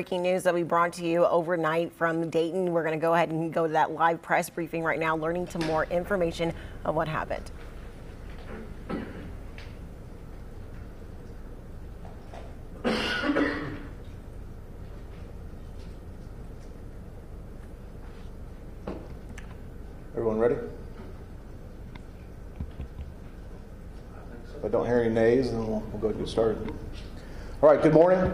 Breaking news that we brought to you overnight from Dayton. We're going to go ahead and go to that live press briefing right now, learning some more information of what happened. Everyone ready? If I don't hear any nays, then we'll go ahead and get started. All right, good morning.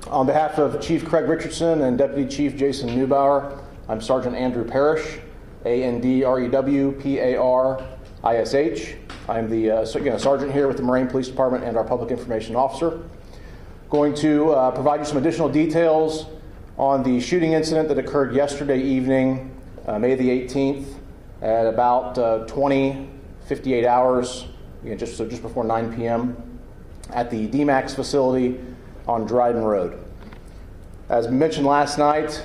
On behalf of Chief Craig Richardson and Deputy Chief Jason Neubauer, I'm Sergeant Andrew Parrish, ANDREW-PARISH. I'm the sergeant here with the Moraine Police Department and our Public Information Officer. Going to provide you some additional details on the shooting incident that occurred yesterday evening, May the 18th, at about 20:58 hours, just before 9 p.m. at the DMAX facility on Dryden Road. As mentioned last night,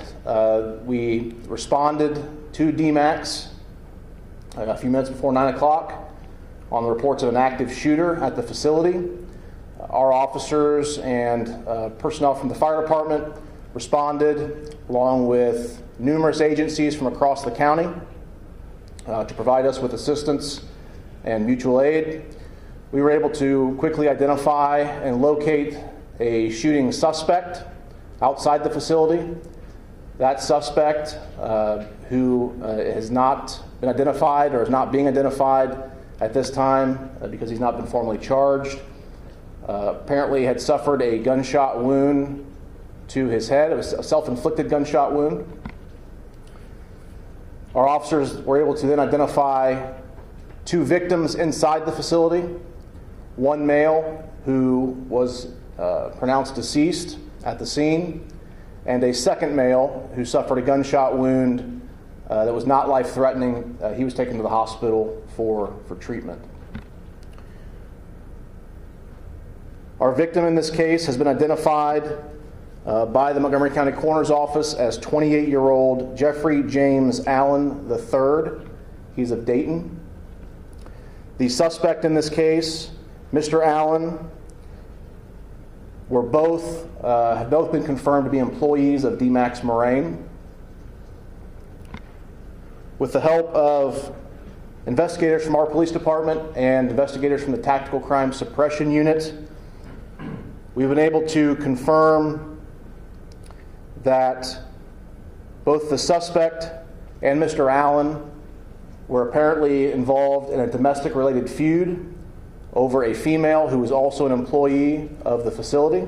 we responded to DMAX a few minutes before 9 o'clock on the reports of an active shooter at the facility. Our officers and personnel from the fire department responded, along with numerous agencies from across the county, to provide us with assistance and mutual aid. We were able to quickly identify and locate a shooting suspect outside the facility. That suspect, who has not been identified or is not being identified at this time because he's not been formally charged, apparently had suffered a gunshot wound to his head. It was a self-inflicted gunshot wound. Our officers were able to then identify two victims inside the facility, one male who was pronounced deceased at the scene, and a second male who suffered a gunshot wound that was not life-threatening. He was taken to the hospital for treatment. Our victim in this case has been identified by the Montgomery County Coroner's Office as 28-year-old Jeffrey James Allen III. He's of Dayton. The suspect in this case, Mr. Allen, have both been confirmed to be employees of DMAX Moraine. With the help of investigators from our police department and investigators from the Tactical Crime Suppression Unit, we've been able to confirm that both the suspect and Mr. Allen were apparently involved in a domestic-related feud over a female who was also an employee of the facility.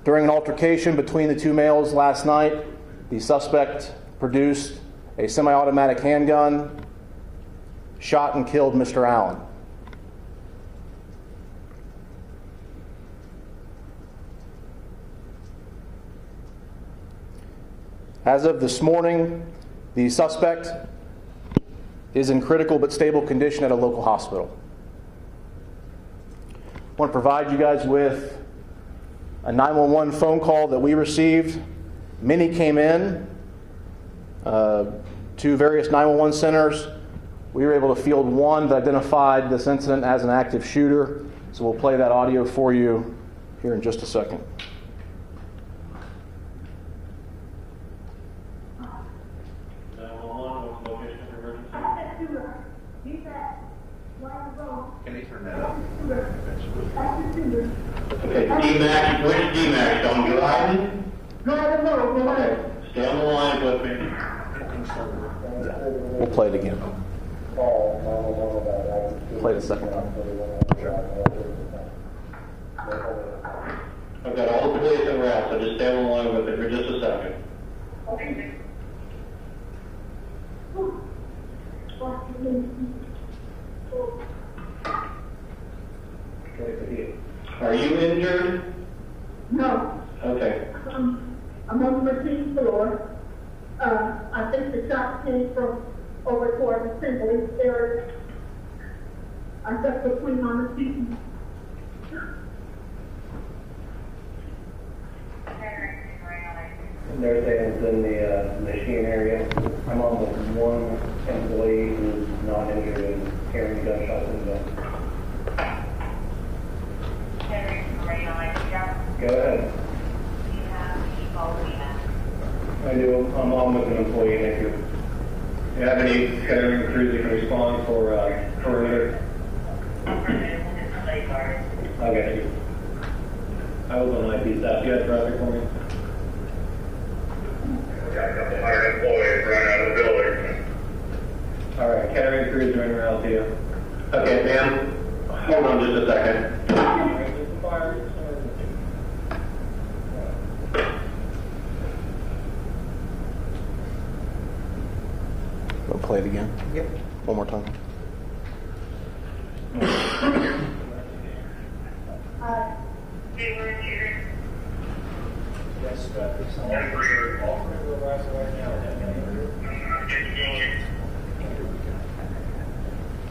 During an altercation between the two males last night, the suspect produced a semi-automatic handgun, shot and killed Mr. Allen. As of this morning, the suspect is in critical but stable condition at a local hospital. I want to provide you guys with a 911 phone call that we received. Many came in to various 911 centers. We were able to field one that identified this incident as an active shooter, so we'll play that audio for you here in just a second. Can they turn that up? Okay, DMAX, which DMAX? On Dryden? No. Okay, stay on the line with me. We'll play it again. Play it a second time. I've got all the police en route, so just stay on the line with me for just a second. Are you injured? No. Okay. I'm on the 13th floor. I think the shot came from over toward Assembly. I got between on the seat. There's Dan's in the machine area. I'm on with one employee who's not injured and carrying gunshots in the gun. Go ahead. I do. I'm on with an employee. Thank you. Do you have any catering crews that can respond for perimeter? Okay, thank you. I was on IP staff. You had traffic for me? Got a couple hundred employees running out of the building. All right, catering crews are in route to you. Okay, ma'am. Hold on just a second. We'll play it again. Yep. One more time.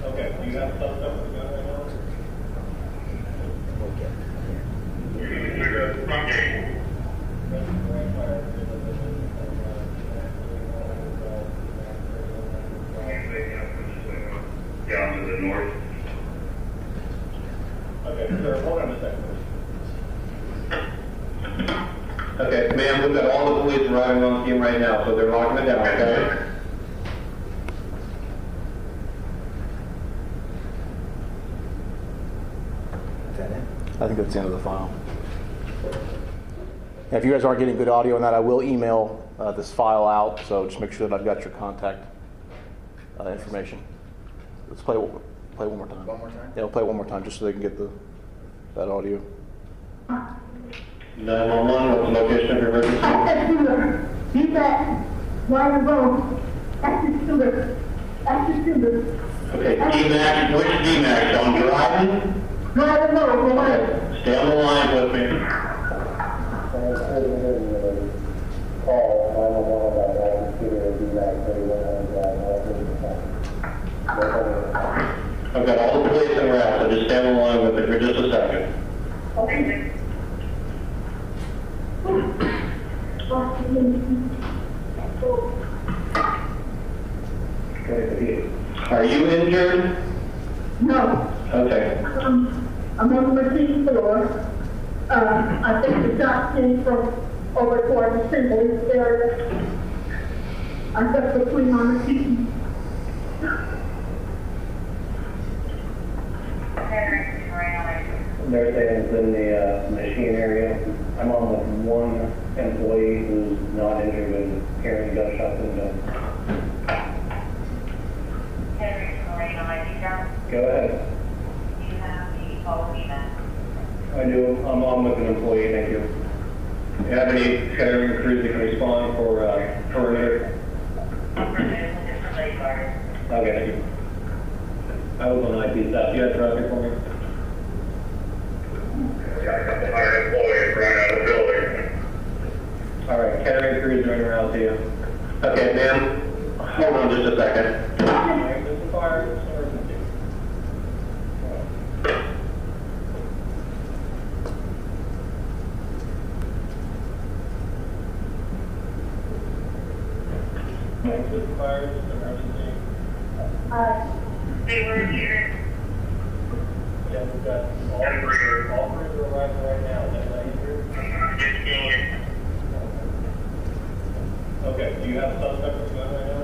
Okay, do you have stuff right now? Down to the north. Okay, sir, hold on a second. Okay, ma'am, we've got all the police arriving on scene right now, so they're locking it down, okay? I think that's the end of the file. And if you guys aren't getting good audio on that, I will email this file out, so just make sure that I've got your contact information. Let's play one more time. One more time? Yeah, we'll play it one more time just so they can get that audio. 911, what's the location of your emergency? That's the shooter. He's at Wyman Road. That's the shooter. That's the shooter. Okay, DMAX, which DMAX? On Dryden? Wyman Road, go ahead. Okay, stay on the line with me. Call 911 about that computer DMAX 3100. I've got all the police en route, so just stay on the line with me for just a second. Okay. Are you injured? No. Okay. I'm on the 13th floor. I think the shot came from over toward the Assembly area. I got between on the seat. They're saying it's in the machine area. I'm on with one employee who's not injured and hearing gunshots in the. Go ahead. I do. I'm on with an employee. Thank you. Do you have any catering crews that can respond for perimeter? Okay, thank you. I was on IP staff. You had traffic for me? Got a couple hundred employees running out of the building. All right, catering crews are in route to you. Okay, ma'am, hold on just a second. They were here. Yeah, we've got all crews are arriving right now. Is that right here? Okay, do you have a suspect with a gun right now?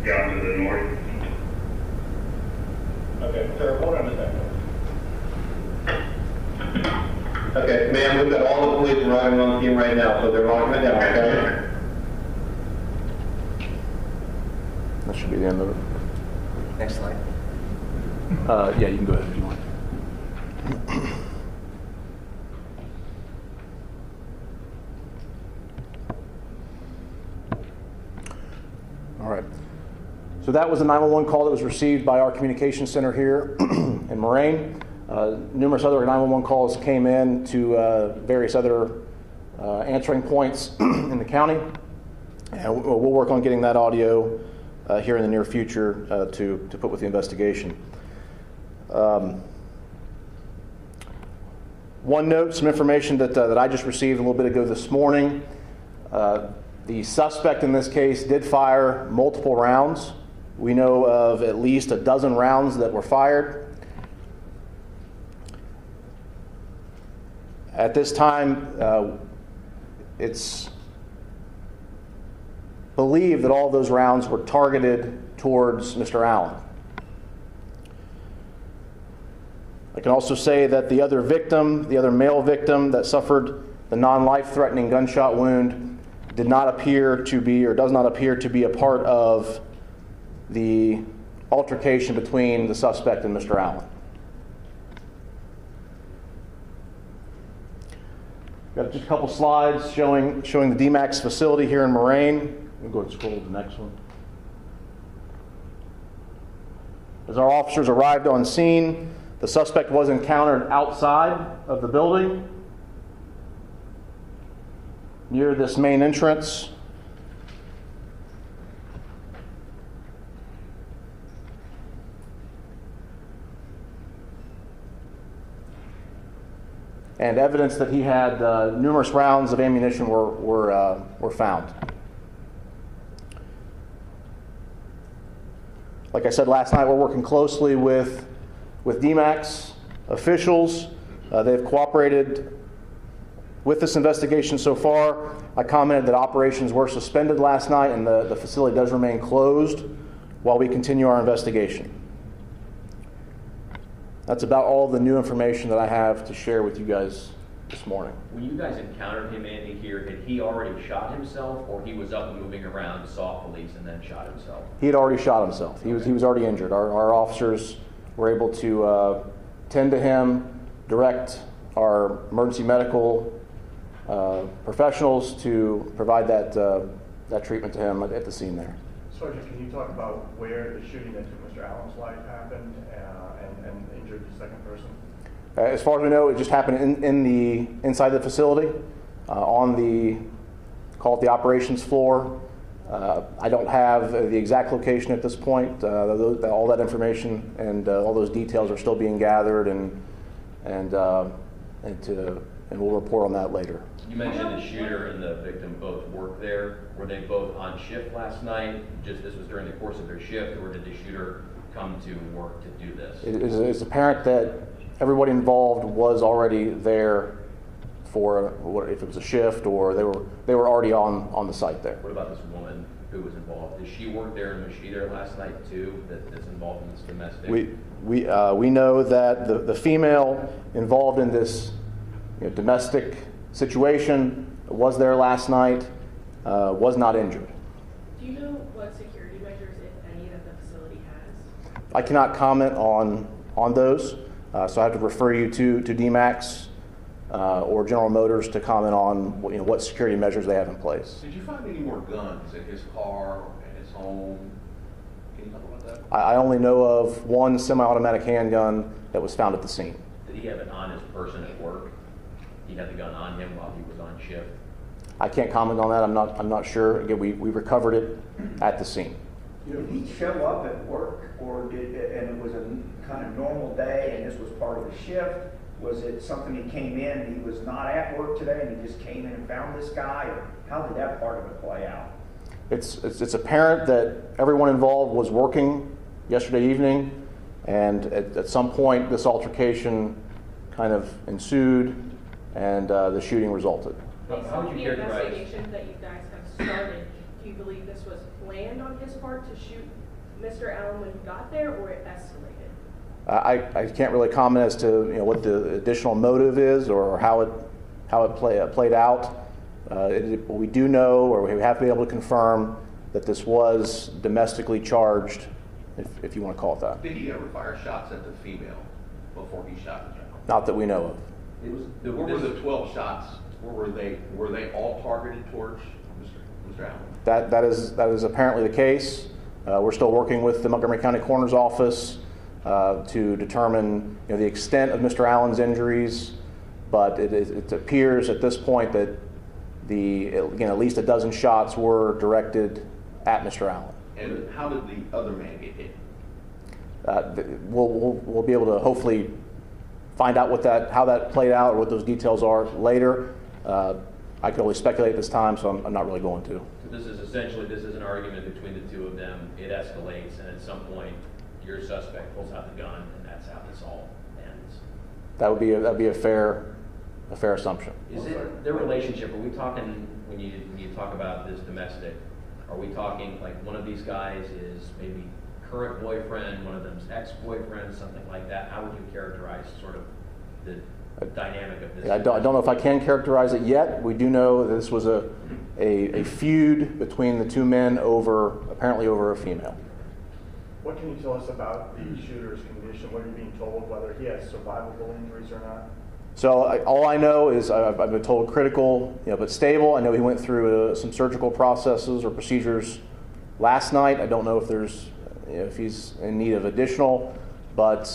Down to the north. Okay, sir, hold on a second. Okay, ma'am, we've got all the police arriving on scene right now, so they're locking it down, okay? That should be the end of it. Next slide. Yeah, you can go ahead if you want. All right. So that was a 911 call that was received by our communication center here in Moraine. Numerous other 911 calls came in to various other answering points in the county. And we'll work on getting that audio here in the near future to put with the investigation. One note, some information that I just received a little bit ago this morning. The suspect in this case did fire multiple rounds. We know of at least a dozen rounds that were fired. At this time, it's believed that all those rounds were targeted towards Mr. Allen. I can also say that the other victim, the other male victim that suffered the non-life-threatening gunshot wound, did not appear to be, or does not appear to be, a part of the altercation between the suspect and Mr. Allen. Got just a couple slides showing the DMACS facility here in Moraine. We'll go ahead and scroll to the next one. As our officers arrived on scene, the suspect was encountered outside of the building, near this main entrance. And evidence that he had numerous rounds of ammunition were found. Like I said last night, we're working closely with DMACS officials. They've cooperated with this investigation so far. I commented that operations were suspended last night and the facility does remain closed while we continue our investigation. That's about all the new information that I have to share with you guys this morning. When you guys encountered him, Andy, here, had he already shot himself, or he was up and moving around, saw police, and then shot himself? He had already shot himself. He was already injured. Our officers were able to tend to him, direct our emergency medical professionals to provide that treatment to him at the scene there. Sergeant, can you talk about where the shooting that took Mr. Allen's life happened and injured the second person? As far as we know, it just happened inside the facility, on call it the operations floor. I don't have the exact location at this point. All that information and all those details are still being gathered, and we'll report on that later. You mentioned the shooter and the victim both worked there. Were they both on shift last night? Just this was during the course of their shift, or did the shooter come to work to do this? It's apparent that everybody involved was already there for if it was a shift, or they were already on the site there. What about this woman who was involved? Did she work there, and was she there last night too? That's involved in this domestic. We know that the female involved in this domestic situation was there last night, was not injured. Do you know what security measures, if any, that the facility has? I cannot comment on those, so I have to refer you to DMACS or General Motors to comment on what security measures they have in place. Did you find any more guns in his car or in his home? Can you talk about that? I only know of one semi-automatic handgun that was found at the scene. Did he have it on his person at work? He had the gun on him while he was on shift? I can't comment on that. I'm not sure. Again, we recovered it at the scene. Did he show up at work, or and it was a kind of normal day and this was part of the shift? Was it something he came in and he was not at work today and he just came in and found this guy? Or how did that part of it play out? It's apparent that everyone involved was working yesterday evening, and at some point this altercation kind of ensued, and the shooting resulted. Based How would on you the characterize? investigation that you guys have started, do you believe this was planned on his part to shoot Mr. Allen when he got there, or it escalated? I can't really comment as to what the additional motive is or how it played out. We do know, or we have to be able to confirm, that this was domestically charged, if you want to call it that. Did he ever fire shots at the female before he shot the general? Not that we know of. What were the 12 shots? Were they all targeted towards Mr. Allen? That is apparently the case. We're still working with the Montgomery County Coroner's Office to determine the extent of Mr. Allen's injuries, but it appears at this point that at least a dozen shots were directed at Mr. Allen. And how did the other man get hit? We'll be able to hopefully find out how that played out or what those details are later. I can only speculate at this time, so I'm not really going to. So this is essentially, this is an argument between the two of them. It escalates, and at some point, your suspect pulls out the gun, and that's how this all ends. That'd be a fair assumption. Is it their relationship? Are we talking, when you talk about this domestic, are we talking like one of these guys is maybe current boyfriend, one of them's ex-boyfriend, something like that? How would you characterize sort of the dynamic of this? Yeah, I don't know if I can characterize it yet. We do know that this was a feud between the two men apparently over a female. What can you tell us about the shooter's condition? What are you being told, whether he has survivable injuries or not? So all I know is I've been told critical, but stable. I know he went through some surgical processes or procedures last night. I don't know if he's in need of additional, but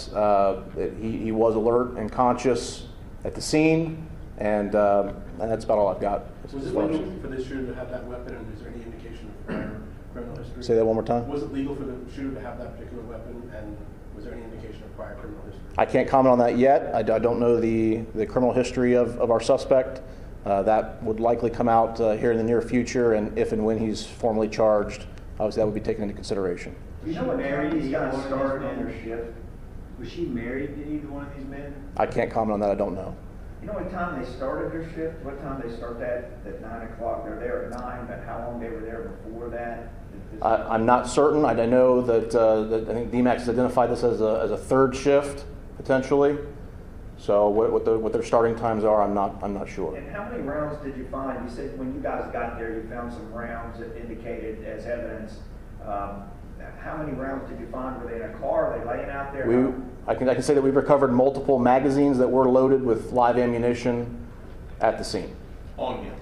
he was alert and conscious at the scene, and that's about all I've got. Was it legal for this shooter to have that weapon, and is there any indication of prior criminal history? Say that one more time. Was it legal for the shooter to have that particular weapon, and was there any indication of prior criminal history? I can't comment on that yet. I don't know the criminal history of our suspect. That would likely come out here in the near future, and if and when he's formally charged, obviously that would be taken into consideration. You know what married these guys started on their shift? Was she married to either one of these men? I can't comment on that. I don't know. You know what time they started their shift? What time they start that? At 9 o'clock. They're there at 9, but how long they were there before that? I'm not certain. I know that I think DMAX has identified this as a third shift potentially. So what their starting times are, I'm not sure. And how many rounds did you find? You said when you guys got there, you found some rounds that indicated as evidence. How many rounds did you find? Were they in a car? Are they laying out there? I can say that we've recovered multiple magazines that were loaded with live ammunition at the scene. On him?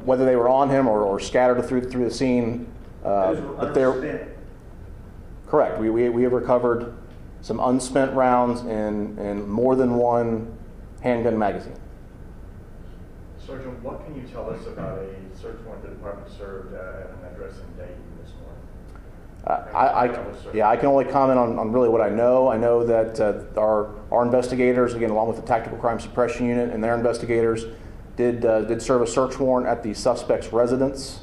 Whether they were on him or scattered through the scene. But they're correct. We have recovered some unspent rounds in more than one handgun magazine. Sergeant, what can you tell us about a search warrant the department served at an address in Dayton this morning? I can only comment on really what I know. I know that our investigators, again, along with the Tactical Crime Suppression Unit and their investigators, did serve a search warrant at the suspect's residence.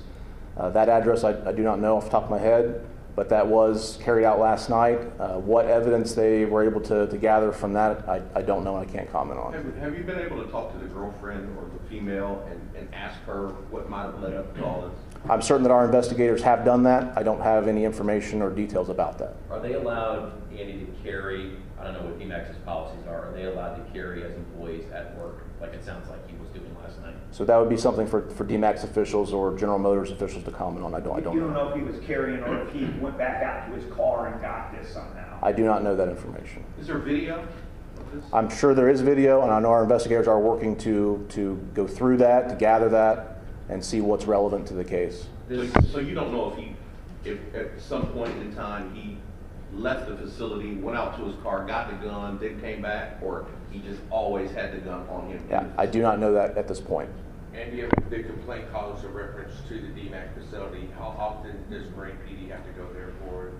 That address I do not know off the top of my head, but that was carried out last night. What evidence they were able to gather from that, I don't know and I can't comment on. Have you been able to talk to the girlfriend or the female and ask her what might have led up to all this? I'm certain that our investigators have done that. I don't have any information or details about that. Are they allowed, Andy, to carry, I don't know what DMAX's policies are they allowed to carry as employees at work, like it sounds like he was doing last night? So that would be something for DMAX officials or General Motors officials to comment on. I don't You don't know if he was carrying or if he went back out to his car and got this somehow. I do not know that information. Is there video of this? I'm sure there is video, and I know our investigators are working to go through that, to gather that, and see what's relevant to the case. So you don't know if at some point in time he left the facility, went out to his car, got the gun, then came back, or he just always had the gun on him? Yeah, I do not know that at this point. And if the complaint calls a reference to the DMAC facility, how often does Marine PD have to go there for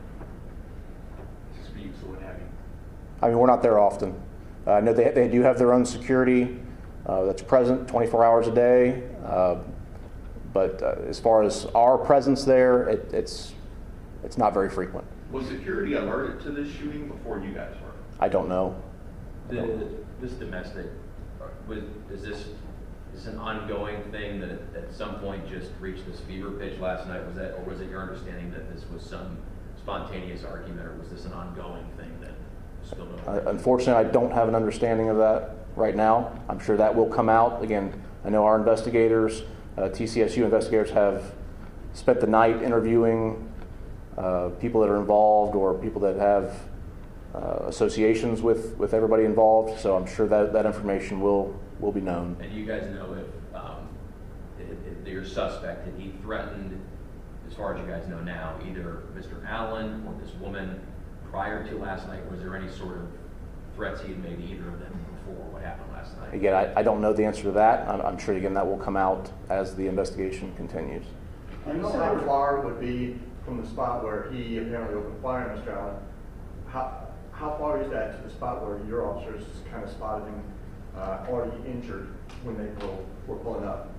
disputes or what have you? I mean, we're not there often. I know they do have their own security that's present 24 hours a day. But as far as our presence there, it's not very frequent. Was security alerted to this shooting before you guys were? I don't know. This domestic, is this an ongoing thing that at some point just reached this fever pitch last night? Or was it your understanding that this was some spontaneous argument, or was this an ongoing thing that spilled over? Unfortunately, I don't have an understanding of that right now. I'm sure that will come out. Again, I know our investigators, TCSU investigators, have spent the night interviewing people that are involved or people that have associations with everybody involved. So I'm sure that information will be known. And you guys know if your suspect, had he threatened, as far as you guys know now, either Mr. Allen or this woman prior to last night? Was there any sort of threats he had made to either of them before what happened last night? Again, I don't know the answer to that. I'm sure, again, that will come out as the investigation continues. Do you know how far it would be from the spot where he apparently opened fire on Mr. Allen? How far is that to the spot where your officers kind of spotted him already injured when they were pulling up?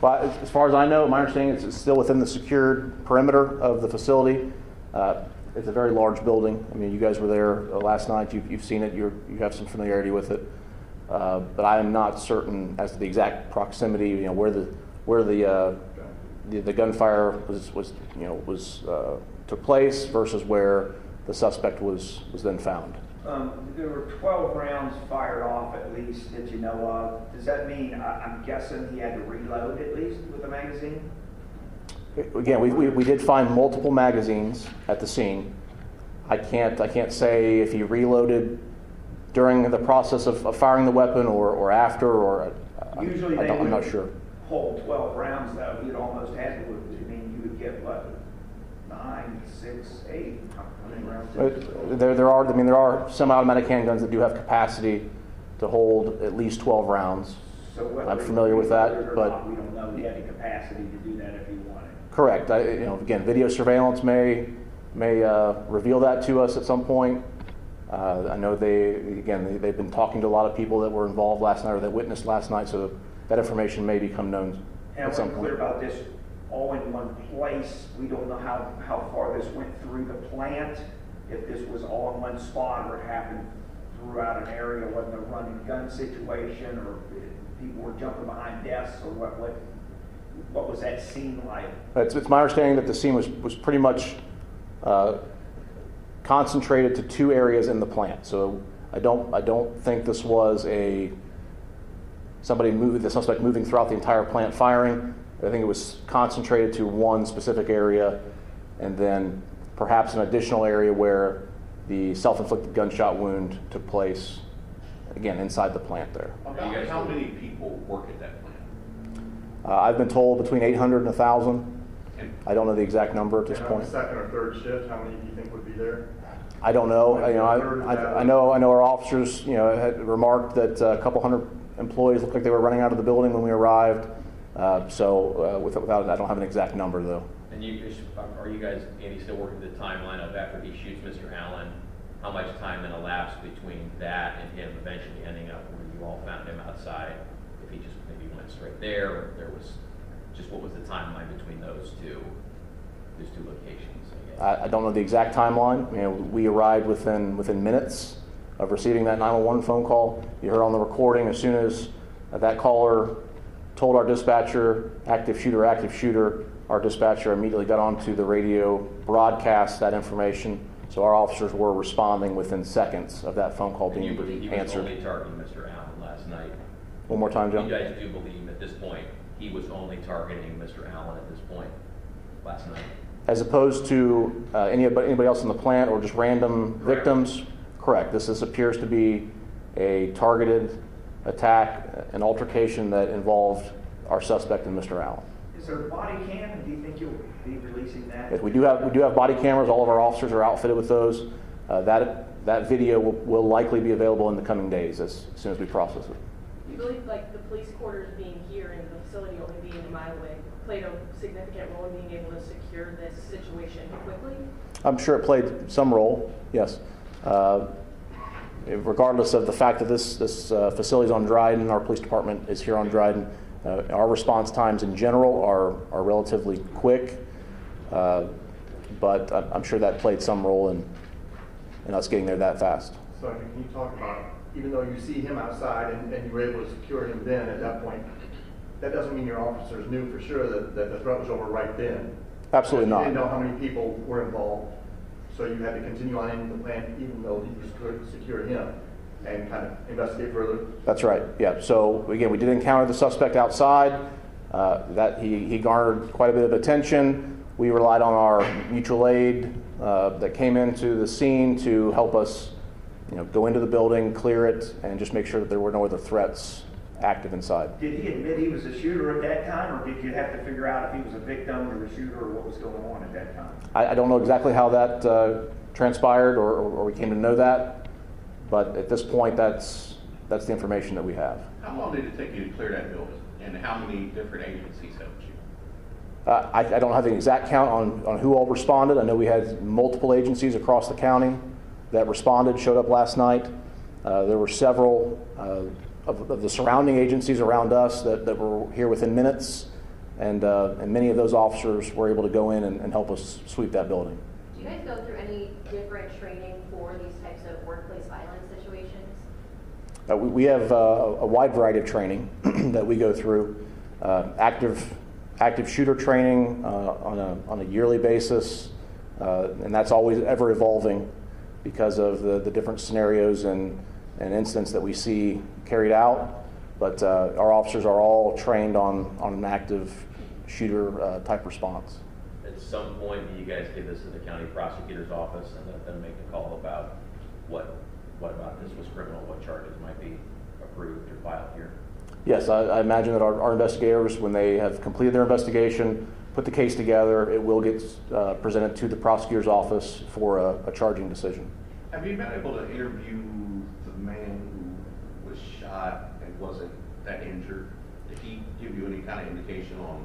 But as far as I know, my understanding is it's still within the secured perimeter of the facility. It's a very large building. I mean, you guys were there last night. You've seen it. You have some familiarity with it. But I am not certain as to the exact proximity. You know, where the gunfire was took place versus where the suspect was then found. There were 12 rounds fired off at least that you know of. Does that mean, I'm guessing he had to reload at least with the magazine? Again, we did find multiple magazines at the scene. I can't say if he reloaded during the process of firing the weapon or after, or Usually I'm not sure. Hold 12 rounds though. You'd almost have to. I mean, you would get what, 9, 6, 8? How many rounds? There are semi-automatic handguns that do have capacity to hold at least 12 rounds. So I'm familiar with that, but we don't know he had the capacity to do that if he wanted. Correct. Again, video surveillance may reveal that to us at some point. I know they've been talking to a lot of people that were involved last night or that witnessed last night, so that information may become known at some point. Clear about this all in one place. We don't know how far this went through the plant, if this was all in one spot or it happened throughout an area, wasn't a run and gun situation, or people were jumping behind desks, or what was that scene like? It's my understanding that the scene was pretty much concentrated to 2 areas in the plant. So I don't think this was the suspect moving throughout the entire plant firing. I think it was concentrated to one specific area, and then perhaps an additional area where the self-inflicted gunshot wound took place, again, inside the plant there. About how many people work at that plant? I've been told between 800 and 1,000. I don't know the exact number at this point. On the second or third shift, how many do you think would be there? I don't know. I know our officers, had remarked that a couple hundred employees looked like they were running out of the building when we arrived. Without I don't have an exact number though. And are you guys, Andy, still working the timeline of after he shoots Mr. Allen? How much time then elapsed between that and him eventually ending up where you all found him outside? If he just maybe went straight there, or there was just what was the timeline between those two locations? I don't know the exact timeline. We arrived within minutes of receiving that 911 phone call. You heard on the recording, as soon as that caller told our dispatcher, active shooter, our dispatcher immediately got onto the radio, broadcast that information. So our officers were responding within seconds of that phone call being answered. He was only targeting Mr. Allen last night. One more time, John. You guys do believe at this point he was only targeting Mr. Allen at this point last night? As opposed to anybody else in the plant or just random victims? Correct. This appears to be a targeted attack, an altercation that involved our suspect and Mr. Allen. Is there a body cam, and do you think you'll be releasing that? Yes, we do have body cameras. All of our officers are outfitted with those. That video will likely be available in the coming days as soon as we process it. Do you believe the police quarters being here and the facility only being a mile away played a significant role in being able to secure this situation quickly? I'm sure it played some role, yes. Regardless of the fact that this facility is on Dryden, our police department is here on Dryden, our response times in general are relatively quick, but I'm sure that played some role in us getting there that fast. So can you talk about, even though you see him outside and you were able to secure him then at that point, that doesn't mean your officers knew for sure that the threat was over right then? Absolutely not. You didn't know how many people were involved, so you had to continue on into the plant even though you secured him and kind of investigate further? That's right, yeah. So again, we did encounter the suspect outside. That he garnered quite a bit of attention. We relied on our mutual aid that came into the scene to help us go into the building, clear it, and just make sure that there were no other threats active inside. Did he admit he was a shooter at that time, or did you have to figure out if he was a victim or a shooter or what was going on at that time? I don't know exactly how that transpired or we came to know that, but at this point that's the information that we have. How long did it take you to clear that building, and how many different agencies helped you? I don't have the exact count on who all responded. I know we had multiple agencies across the county that responded, showed up last night. There were several of the surrounding agencies around us that were here within minutes. and many of those officers were able to go in and help us sweep that building. Do you guys go through any different training for these types of workplace violence situations? We have a wide variety of training that we go through. Active shooter training on a yearly basis, and that's always ever evolving because of the different scenarios and incidents that we see carried out. But our officers are all trained on an active shooter type response. At some point, do you guys give this to the county prosecutor's office and let them make a call about what about this was criminal, what charges might be approved or filed here? Yes, I imagine that our investigators, when they have completed their investigation, put the case together, it will get presented to the prosecutor's office for a charging decision. Have you been able to interview the man who was shot and wasn't that injured? Did he give you any kind of indication on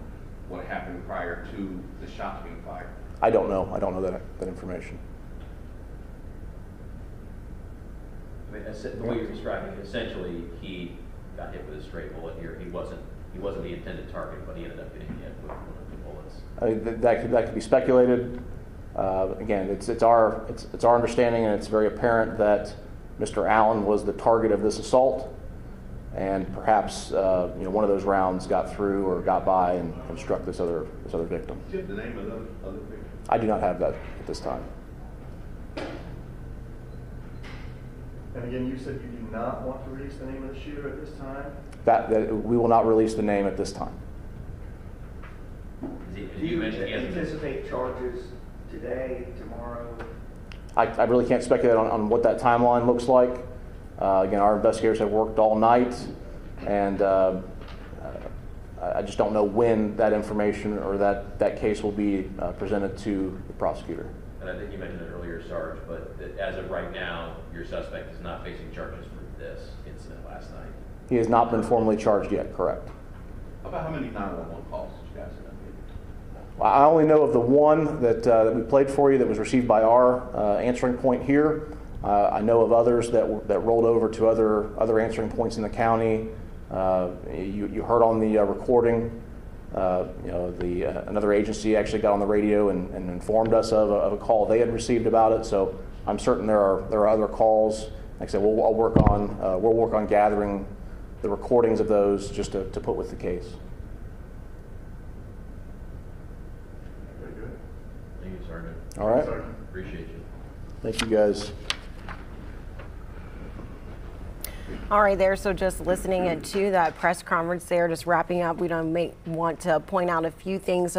what happened prior to the shots being fired? I don't know. I don't know that information. I mean, the way you're describing it, essentially, he got hit with a stray bullet here. He wasn't the intended target, but he ended up getting hit with one of the bullets. I mean, that could be speculated. Again, it's our understanding, and it's very apparent that Mr. Allen was the target of this assault, and perhaps one of those rounds got through or got by and struck this other victim. Do you have the name of the other victim? I do not have that at this time. And again, you said you do not want to release the name of the shooter at this time? That we will not release the name at this time. Do you anticipate charges today, tomorrow? I really can't speculate on what that timeline looks like. Again, our investigators have worked all night, and I just don't know when that information or that case will be presented to the prosecutor. And I think you mentioned it earlier, Sarge, but that as of right now, your suspect is not facing charges for this incident last night. He has not been formally charged yet, correct. About how many 911 calls did you guys end up getting? I only know of the one that we played for you that was received by our answering point here. I know of others that rolled over to other answering points in the county. You heard on the recording, another agency actually got on the radio and informed us of a call they had received about it. So I'm certain there are other calls. Like I said, we'll work on gathering the recordings of those just to put with the case. Very good. Thank you, Sergeant. All right. Sergeant. Appreciate you. Thank you, guys. All right, there. So just listening to that press conference there, just wrapping up, we don't want to point out a few things.